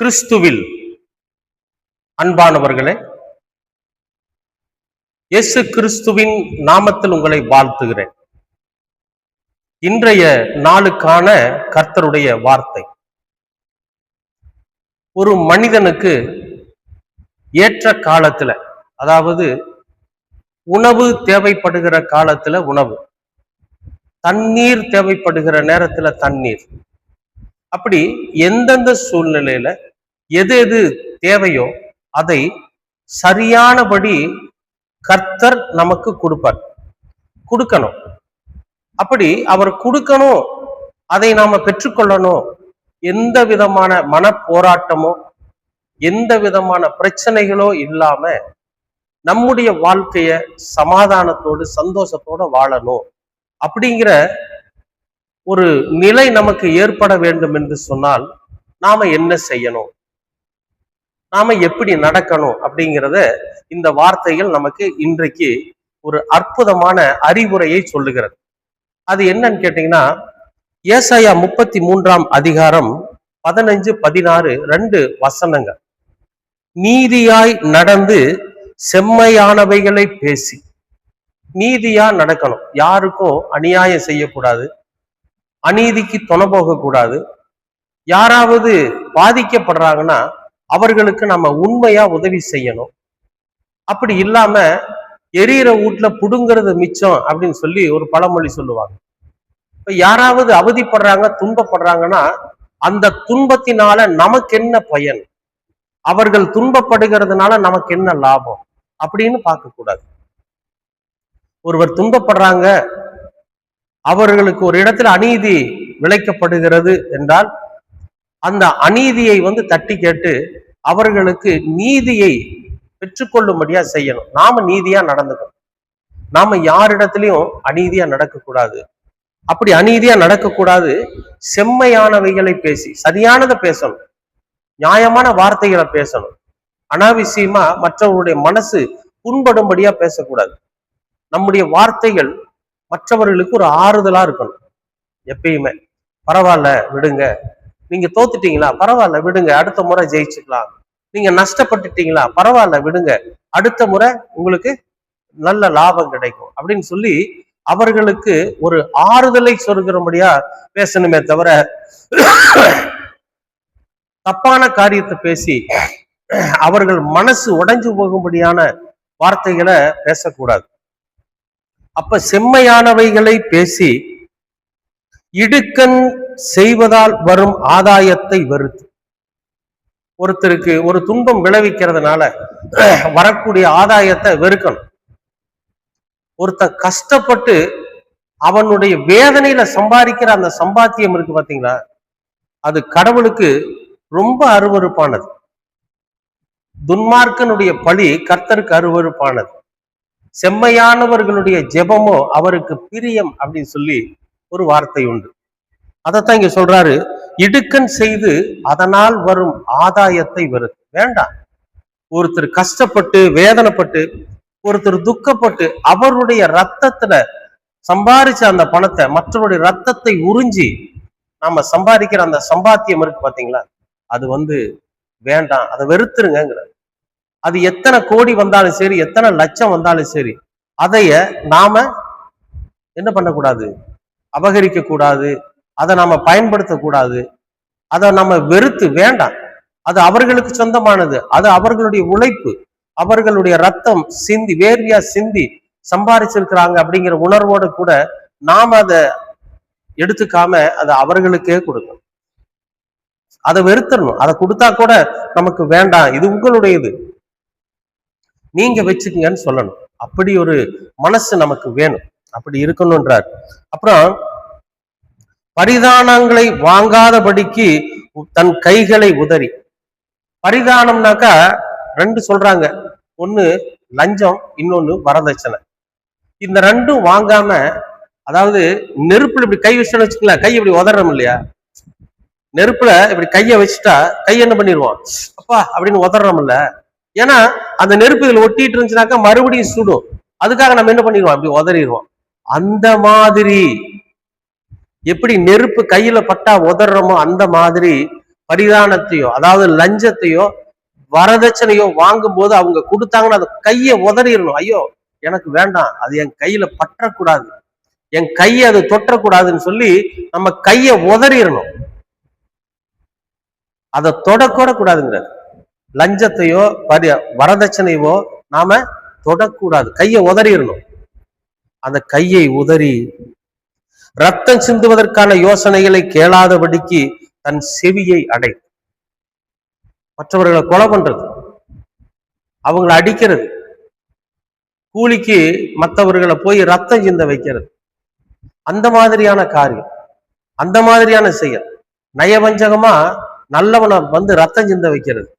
கிறிஸ்துவில் அன்பானவர்களே, இயேசு கிறிஸ்துவின் நாமத்தில் உங்களை வாழ்த்துகிறேன். இன்றைய நாளுக்கான கர்த்தருடைய வார்த்தை, ஒரு மனிதனுக்கு ஏற்ற காலத்துல, அதாவது உணவு தேவைப்படுகிற காலத்துல உணவு, தண்ணீர் தேவைப்படுகிற நேரத்துல தண்ணீர், அப்படி எந்தெந்த சூழ்நிலையில எது எது தேவையோ அதை சரியானபடி கர்த்தர் நமக்கு கொடுக்கணும். அப்படி அவர் கொடுக்கணும், அதை நாம பெற்றுக்கொள்ளணும். எந்த விதமான மன போராட்டமோ எந்த விதமான பிரச்சனைகளோ இல்லாம நம்முடைய வாழ்க்கைய சமாதானத்தோடு சந்தோஷத்தோட வாழணும் அப்படிங்கிற ஒரு நிலை நமக்கு ஏற்பட வேண்டும் என்று சொன்னால் நாம என்ன செய்யணும், நாம எப்படி நடக்கணும் அப்படிங்கிறத இந்த வார்த்தைகள் நமக்கு இன்றைக்கு ஒரு அற்புதமான அறிவுரையை சொல்லுகிறது. அது என்னன்னு கேட்டீங்கன்னா, ஏசாயா 33 அதிகாரம் 15, 16 2 வசனங்கள். நீதியாய் நடந்து செம்மையானவைகளை பேசி, நீதியா நடக்கணும், யாருக்கும் அநியாயம் செய்யக்கூடாது, அநீதிக்கு துணை போகக்கூடாது. யாராவது பாதிக்கப்படுறாங்கன்னா அவர்களுக்கு நம்ம உண்மையா உதவி செய்யணும். அப்படி இல்லாம எரியிற வீட்டுல புடுங்கிறது மிச்சம் அப்படின்னு சொல்லி ஒரு பழமொழி சொல்லுவாங்க. இப்ப யாராவது அவதிப்படுறாங்க, துன்பப்படுறாங்கன்னா அந்த துன்பத்தினால நமக்கு என்ன பயன், அவர்கள் துன்பப்படுகிறதுனால நமக்கு என்ன லாபம் அப்படின்னு பார்க்க கூடாது. ஒருவர் துன்பப்படுறாங்க, அவர்களுக்கு ஒரு இடத்துல அநீதி விளைக்கப்படுகிறது என்றால் அந்த அநீதியை தட்டி கேட்டு அவர்களுக்கு நீதியை பெற்றுக்கொள்ளும்படியா செய்யணும். நாம நீதியா நடந்துக்கணும். நாம யாரிடத்திலையும் அநீதியா நடக்கக்கூடாது. அப்படி அநீதியா நடக்கக்கூடாது. செம்மையானவைகளை பேசி, சரியானதை பேசணும், நியாயமான வார்த்தைகளை பேசணும். அனாவசியமா மற்றவருடைய மனசு புண்படும்படியா பேசக்கூடாது. நம்முடைய வார்த்தைகள் மற்றவர்களுக்கு ஒரு ஆறுதலா இருக்கணும். எப்பயுமே பரவாயில்ல விடுங்க, நீங்க தோத்துட்டீங்களா பரவாயில்ல விடுங்க, அடுத்த முறை ஜெயிச்சுக்கலாம். நீங்க நஷ்டப்பட்டுட்டீங்களா பரவாயில்ல விடுங்க, அடுத்த முறை உங்களுக்கு நல்ல லாபம் கிடைக்கும் அப்படின்னு சொல்லி அவர்களுக்கு ஒரு ஆறுதலை சொல்கிறபடியா பேசணுமே தவிர தப்பான காரியத்தை பேசி அவர்கள் மனசு உடைஞ்சு போகும்படியான வார்த்தைகளை பேசக்கூடாது. அப்ப செம்மையானவைகளை பேசி இடுக்கண் செய்வதால் வரும் ஆதாயத்தை வெறுத்து, ஒருத்தருக்கு ஒரு துன்பம் விளைவிக்கிறதுனால வரக்கூடிய ஆதாயத்தை வெறுக்கணும். ஒருத்தர் கஷ்டப்பட்டு அவனுடைய வேதனையில சம்பாதிக்கிற அந்த சம்பாத்தியம் இருக்கு பாத்தீங்களா, அது கடவுளுக்கு ரொம்ப அருவருப்பானது. துன்மார்க்கனுடைய பழி கர்த்தருக்கு அருவருப்பானது. செம்மையானவர்களுடைய ஜெபமோ அவருக்கு பிரியம் அப்படின்னு சொல்லி ஒரு வார்த்தை உண்டு. அதைத்தான் இங்க சொல்றாரு, இடுக்கண் செய்து அதனால் வரும் ஆதாயத்தை வெறுத்து. வேண்டாம். ஒருத்தர் கஷ்டப்பட்டு வேதனைப்பட்டு ஒருத்தர் துக்கப்பட்டு அவருடைய ரத்தத்துல சம்பாதிச்ச அந்த பணத்தை, மற்றவருடைய ரத்தத்தை உறிஞ்சி நாம சம்பாதிக்கிற அந்த சம்பாத்தியம் இருக்கு பாத்தீங்களா, அது வேண்டாம், அதை வெறுத்துருங்கிற. அது எத்தனை கோடி வந்தாலும் சரி, எத்தனை லட்சம் வந்தாலும் சரி, அதைய நாம என்ன பண்ணக்கூடாது, அபகரிக்க கூடாது, அதை நாம பயன்படுத்தக்கூடாது. அதை நம்ம வெறுத்து வேண்டாம், அது அவர்களுக்கு சொந்தமானது, அது அவர்களுடைய உழைப்பு, அவர்களுடைய ரத்தம் சிந்தி வேர்வியா சிந்தி சம்பாதிச்சிருக்கிறாங்க அப்படிங்கிற உணர்வோடு கூட நாம அதை எடுத்துக்காம அதை அவர்களுக்கே கொடுக்கணும். அதை வெறுத்தரணும். அதை கொடுத்தா கூட நமக்கு வேண்டாம், இது உங்களுடையது, நீங்க வச்சுக்கங்கன்னு சொல்லணும். அப்படி ஒரு மனசு நமக்கு வேணும், அப்படி இருக்கணும்ன்றார். அப்புறம் பரிதானங்களை வாங்காதபடிக்கு தன் கைகளை உதறி. பரிதானம்னாக்கா 2 சொல்றாங்க, ஒண்ணு லஞ்சம், இன்னொன்னு வரதட்சணை. இந்த 2ம் வாங்காம, அதாவது நெருப்புல இப்படி கை வச்சுன்னு வச்சுக்கலாம், கை இப்படி உதறோம் இல்லையா, நெருப்புல இப்படி கைய வச்சுட்டா கை என்ன பண்ணிடுவோம், அப்பா அப்படின்னு உதறோம் இல்ல. ஏன்னா அந்த நெருப்பு இதுல ஒட்டிட்டு இருந்துச்சுனாக்கா மறுபடியும் சுடும். அதுக்காக நம்ம என்ன பண்ணிடுவோம், அப்படி உதறிடுவோம். அந்த மாதிரி எப்படி நெருப்பு கையில பட்டா உதறோமோ அந்த மாதிரி பரிதானத்தையோ அதாவது லஞ்சத்தையோ வரதட்சணையோ வாங்கும் போது அவங்க கொடுத்தாங்கன்னா அதை கையை உதறிடணும். ஐயோ எனக்கு வேண்டாம், அது என் கையில பற்றக்கூடாது, என் கையை அது தொற்றக்கூடாதுன்னு சொல்லி நம்ம கையை உதறிடணும். அதை தொடக்கூட கூடாதுங்கிறார். லஞ்சத்தையோ வரதட்சணையோ நாம தொடக்கூடாது, கையை உதறிடணும். அந்த கையை உதறி ரத்தம் சிந்துவதற்கான யோசனைகளை கேளாதபடிக்கு தன் செவியை அடை. மற்றவர்களை கொலை பண்றது, அவங்களை அடிக்கிறது, கூலிக்கு மற்றவர்களை போய் ரத்தம் சிந்த வைக்கிறது, அந்த மாதிரியான காரியம், அந்த மாதிரியான செயல். நயவஞ்சகமா நல்லவனை வந்து ரத்தம் சிந்த வைக்கிறது,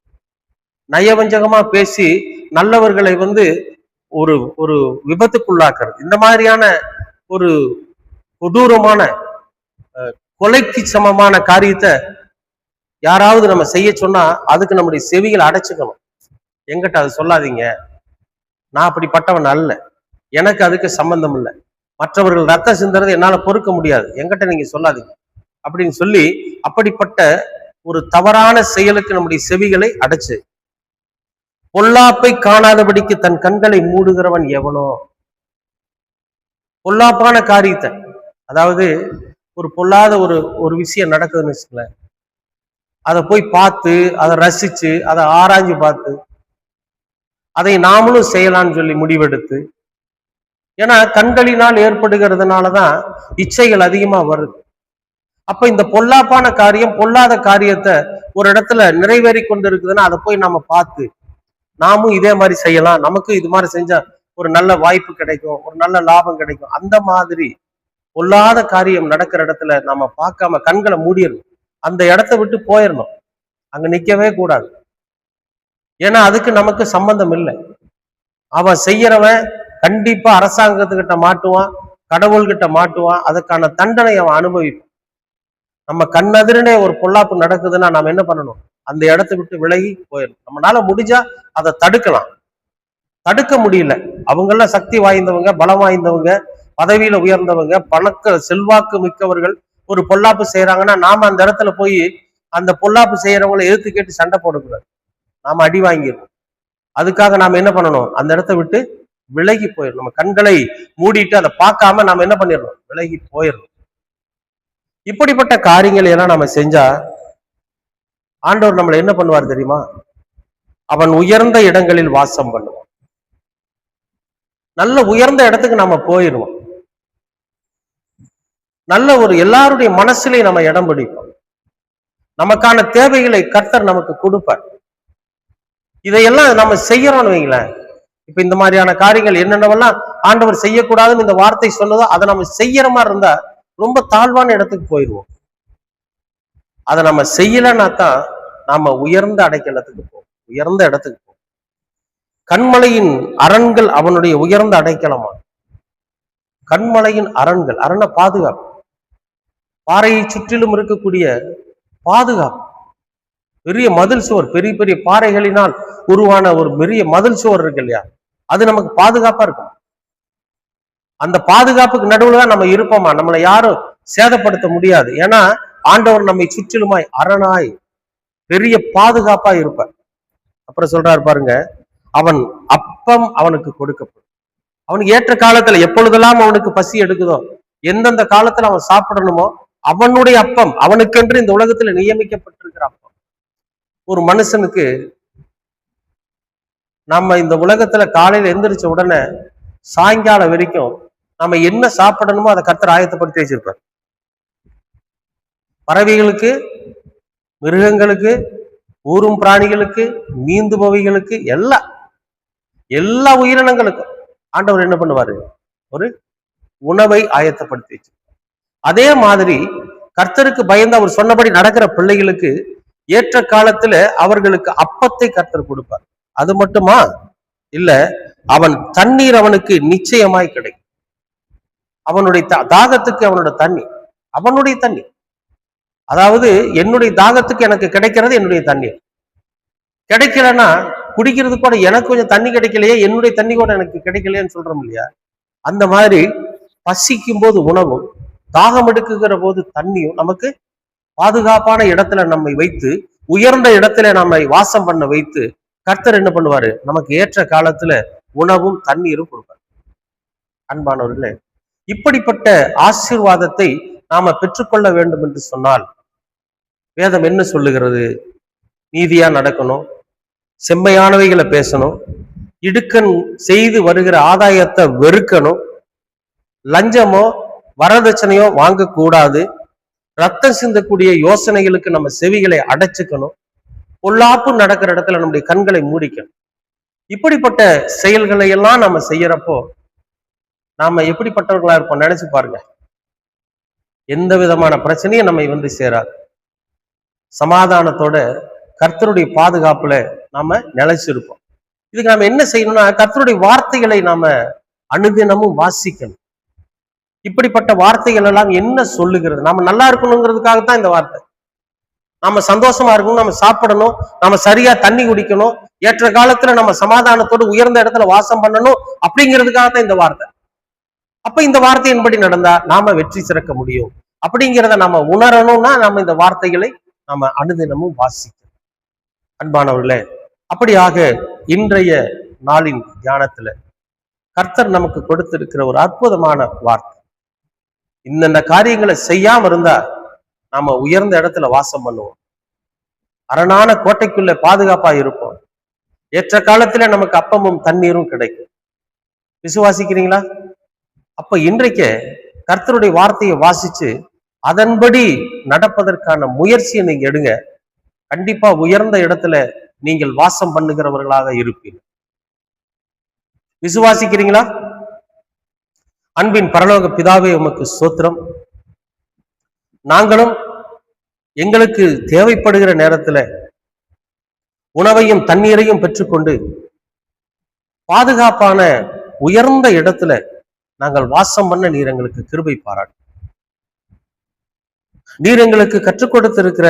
நயவஞ்சகமா பேசி நல்லவர்களை வந்து ஒரு ஒரு விபத்துக்குள்ளாக்குறது, இந்த மாதிரியான ஒரு கொடூரமான கொலைக்கு சமமான காரியத்தை யாராவது நம்ம செய்ய சொன்னா அதுக்கு நம்முடைய செவிகளை அடைச்சுக்கணும். எங்கிட்ட அது சொல்லாதீங்க, நான் அப்படிப்பட்டவன் அல்ல, எனக்கு அதுக்கு சம்பந்தம் இல்லை, மற்றவர்கள் ரத்தம் சிந்துறது என்னால பொறுக்க முடியாது, எங்கிட்ட நீங்க சொல்லாதீங்க அப்படின்னு சொல்லி அப்படிப்பட்ட ஒரு தவறான செயலுக்கு நம்முடைய செவிகளை அடைச்சு. பொல்லாப்பை காணாதபடிக்கு தன் கண்களை மூடுகிறவன் எவனோ. பொல்லாப்பான காரியத்தை, அதாவது ஒரு பொல்லாத ஒரு விஷயம் நடக்குதுன்னு வச்சுக்கலேன், அதை போய் பார்த்து அதை ரசிச்சு அதை ஆராய்ஞ்சு பார்த்து அதை நாமளும் செய்யலாம்னு சொல்லி முடிவெடுத்து, ஏன்னா கண்களினால் ஏற்படுகிறதுனாலதான் இச்சைகள் அதிகமா வருது. அப்ப இந்த பொல்லாப்பான காரியம் பொல்லாத காரியத்தை ஒரு இடத்துல நிறைவேறி கொண்டு இருக்குதுன்னா அதை போய் நாம பார்த்து நாமும் இதே மாதிரி செய்யலாம், நமக்கு இது மாதிரி செஞ்சா ஒரு நல்ல வாய்ப்பு கிடைக்கும், ஒரு நல்ல லாபம் கிடைக்கும், அந்த மாதிரி பொல்லாத காரியம் நடக்கிற இடத்துல நம்ம பார்க்காம கண்களை மூடிடணும், அந்த இடத்த விட்டு போயிடணும், அங்க நிக்கவே கூடாது. ஏன்னா அதுக்கு நமக்கு சம்பந்தம் இல்லை. அவன் செய்யறவன் கண்டிப்பா அரசாங்கத்துக்கிட்ட மாட்டுவான், கடவுள்கிட்ட மாட்டுவான், அதுக்கான தண்டனை அவன் அனுபவிப்பான். நம்ம கண்ணெதிரனே ஒரு பொல்லாப்பு நடக்குதுன்னா நாம என்ன பண்ணணும், அந்த இடத்த விட்டு விலகி போயிடணும். நம்மளால முடிஞ்சா அதை தடுக்கலாம், தடுக்க முடியல, அவங்கெல்லாம் சக்தி வாய்ந்தவங்க, பலம் வாய்ந்தவங்க, பதவியில உயர்ந்தவங்க, செல்வாக்கு மிக்கவர்கள் ஒரு பொல்லாப்பு செய்யறாங்கன்னா நாம அந்த இடத்துல போய் அந்த பொல்லாப்பு செய்யறவங்களை எதிர்த்து கேட்டு சண்டை போடக்கூடாது, நாம அடி வாங்கிடணும். அதுக்காக நாம என்ன பண்ணணும், அந்த இடத்த விட்டு விலகி போயிடணும். நம்ம கண்களை மூடிட்டு அதை பார்க்காம நாம என்ன பண்ணிடணும், விலகி போயிடணும். இப்படிப்பட்ட காரியங்களை எல்லாம் நாம செஞ்சா ஆண்டவர் நம்மளை என்ன பண்ணுவார் தெரியுமா, அவன் உயர்ந்த இடங்களில் வாசம் பண்ணுவான். நல்ல உயர்ந்த இடத்துக்கு நாம போயிடுவோம், நல்ல ஒரு எல்லாருடைய மனசுலையும் நம்ம இடம் பிடிப்போம், நமக்கான தேவைகளை கர்த்தர் நமக்கு கொடுப்பார். இதையெல்லாம் நம்ம செய்யறோம்னு வைங்களேன். இப்ப இந்த மாதிரியான காரியங்கள் என்னென்னவெல்லாம் ஆண்டவர் செய்யக்கூடாதுன்னு இந்த வார்த்தை சொன்னதோ அதை நம்ம செய்யற மாதிரி இருந்தா ரொம்ப தாழ்வான இடத்துக்கு போயிடுவோம். அதை நம்ம செய்யலன்னா தான் நாம உயர்ந்த அடைக்கலத்துக்கு போவோம், உயர்ந்த இடத்துக்கு போவோம். கண்மலையின் அரண்கள் அவனுடைய உயர்ந்த அடைக்கலமா. கண்மலையின் அரண்கள், அரண பாதுகாப்பு, பாறையை சுற்றிலும் இருக்கக்கூடிய பாதுகாப்பு, பெரிய மதில் சுவர், பெரிய பெரிய பாறைகளினால் உருவான ஒரு பெரிய மதில் சுவர் இருக்கு இல்லையா, அது நமக்கு பாதுகாப்பா இருக்கும். அந்த பாதுகாப்புக்கு நடுவுல தான் நம்ம இருப்போமா, நம்மளை யாரும் சேதப்படுத்த முடியாது. ஏன்னா ஆண்டவர் நம்மை சுற்றிலுமாய் அரணாய் பெரிய பாதுகாப்பா இருப்பார். அப்புறம் சொல்றாரு பாருங்க, அவன் அப்பம் அவனுக்கு கொடுக்கப்படும். அவனுக்கு ஏற்ற காலத்துல எப்பொழுதெல்லாம் அவனுக்கு பசி எடுக்குதோ, எந்தெந்த காலத்துல அவன் சாப்பிடணுமோ அவனுடைய அப்பம், அவனுக்கென்று இந்த உலகத்துல நியமிக்கப்பட்டிருக்கிற அப்பம். ஒரு மனுஷனுக்கு நம்ம இந்த உலகத்துல காலையில எந்திரிச்ச உடனே சாயங்காலம் வரைக்கும் நம்ம என்ன சாப்பிடணுமோ அதை கர்த்தர் ஆயத்தப்படுத்தி வச்சிருப்பார். பறவைகளுக்கு, மிருகங்களுக்கு, ஊரும் பிராணிகளுக்கு, நீந்துபவைகளுக்கு, எல்லா உயிரினங்களுக்கும் ஆண்டவர் என்ன பண்ணுவாரு, ஒரு உணவை ஆயத்தப்படுத்தி வச்சிருப்பார். அதே மாதிரி கர்த்தருக்கு பயந்து அவர் சொன்னபடி நடக்கிற பிள்ளைகளுக்கு ஏற்ற காலத்துல அவர்களுக்கு அப்பத்தை கர்த்தர் கொடுப்பார். அது மட்டுமா இல்ல, அவன் தண்ணீர் அவனுக்கு நிச்சயமாய் கிடைக்கும். அவனுடைய தாகத்துக்கு அவனோட தண்ணி, அவனுடைய தண்ணி, அதாவது என்னுடைய தாகத்துக்கு எனக்கு கிடைக்கிறது என்னுடைய தண்ணீர். கிடைக்கலன்னா குடிக்கிறது கூட எனக்கு கொஞ்சம் தண்ணி கிடைக்கலையே, என்னுடைய தண்ணி கூட எனக்கு கிடைக்கலையேன்னு சொல்றோம் இல்லையா, அந்த மாதிரி பசிக்கும் போது உணவும் தாகம் எடுக்குகிற போது தண்ணியும் நமக்கு பாதுகாப்பான இடத்துல நம்மை வைத்து, உயர்ந்த இடத்துல நம்மை வாசம் பண்ண வைத்து, கர்த்தர் என்ன பண்ணுவாரு? நமக்கு ஏற்ற காலத்துல உணவும் தண்ணீரும் கொடுப்பார். அன்பானவர்களே, இப்படிப்பட்ட ஆசீர்வாதத்தை நாம பெற்றுக்கொள்ள வேண்டும் என்று சொன்னால் வேதம் என்ன சொல்லுகிறது? நீதியா நடக்கணும், செம்மையானவைகளை பேசணும், இடுக்கன் செய்து வருகிற ஆதாயத்தை வெறுக்கணும், லஞ்சமோ வரதட்சணையோ வாங்கக்கூடாது, ரத்தம் சிந்தக்கூடிய யோசனைகளுக்கு நம்ம செவிகளை அடைச்சுக்கணும், பொல்லாப்பு நடக்கிற இடத்துல நம்முடைய கண்களை மூடிக்கணும். இப்படிப்பட்ட செயல்களை எல்லாம் நம்ம செய்யறப்போ நாம எப்படிப்பட்டவர்களா இருப்போம் நினைச்சு பாருங்க. எந்த விதமான பிரச்சனையும் நம்மை சேராது. சமாதானத்தோட கர்த்தருடைய பாதுகாப்புல நாம நிலைச்சிருப்போம். இதுக்கு நாம என்ன செய்யணும்னா, கர்த்தருடைய வார்த்தைகளை நாம அனுதினமும் வாசிக்கணும். இப்படிப்பட்ட வார்த்தைகள் எல்லாம் என்ன சொல்லுகிறது? நாம நல்லா இருக்கணுங்கிறதுக்காகத்தான் இந்த வார்த்தை. நாம சந்தோஷமா இருக்கணும், நம்ம சாப்பிடணும், நம்ம சரியா தண்ணி குடிக்கணும், ஏற்ற காலத்துல நம்ம சமாதானத்தோடு உயர்ந்த இடத்துல வாசம் பண்ணணும் அப்படிங்கிறதுக்காகத்தான் இந்த வார்த்தை. அப்ப இந்த வார்த்தையின்படி நடந்தா நாம வெற்றி சிறக்க முடியும். அப்படிங்கிறத நாம உணரணும்னா நாம இந்த வார்த்தைகளை நாம அனுதினமும் வாசிக்கணும். அன்பானவர்களே, அப்படியாக இன்றைய நாளின் தியானத்துல கர்த்தர் நமக்கு கொடுத்திருக்கிற ஒரு அற்புதமான வார்த்தை. இந்த காரியங்களை செய்யாம இருந்தா நாம உயர்ந்த இடத்துல வாசம் பண்ணுவோம், அரணான கோட்டைக்குள்ள பாதுகாப்பா இருப்போம், ஏற்ற காலத்துல நமக்கு அப்பமும் தண்ணீரும் கிடைக்கும். விசுவாசிக்கிறீங்களா? அப்ப இன்றைக்கு கர்த்தருடைய வார்த்தையை வாசிச்சு அதன்படி நடப்பதற்கான முயற்சியை நீங்க எடுங்க. கண்டிப்பா உயர்ந்த இடத்துல நீங்கள் வாசம் பண்ணுகிறவர்களாக இருப்பீர்கள். விசுவாசிக்கிறீங்களா? அன்பின் பரலோக பிதாவே, உமக்கு ஸ்தோத்திரம். நாங்களும் எங்களுக்கு தேவைப்படுகிற நேரத்துல உணவையும் தண்ணீரையும் பெற்றுக்கொண்டு பாதுகாப்பான உயர்ந்த இடத்துல நாங்கள் வாசம் பண்ண நீர் எங்களுக்கு கிருபை பாராட்டு. நீர் எங்களுக்கு கற்றுக் கொடுத்திருக்கிற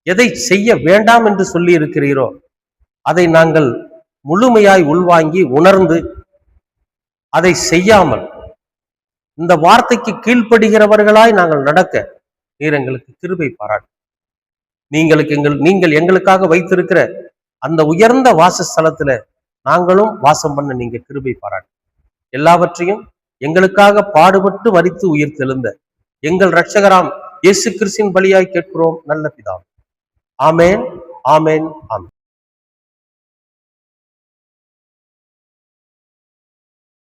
எதை செய்ய வேண்டாம் என்று சொல்லி இருக்கிறீரோ அதை நாங்கள் முழுமையாய் உள்வாங்கி உணர்ந்து அதை செய்யாமல் இந்த வார்த்தைக்கு கீழ்ப்படுகிறவர்களாய் நாங்கள் நடக்க நீர் எங்களுக்கு கிருபை பாராட்டு. நீங்கள் எங்களுக்காக வைத்திருக்கிற அந்த உயர்ந்த வாசஸ்தலத்துல நாங்களும் வாசம் பண்ண நீங்க கிருபை பாராட்டு. எல்லாவற்றையும் எங்களுக்காக பாடுபட்டு மரித்து உயிர் தெழுந்த எங்கள் இரட்சகராம் இயேசு கிறிஸ்துவின் பலியாய் கேட்கிறோம் நல்ல பிதாவே. ஆமேன், ஆமேன், ஆமேன்.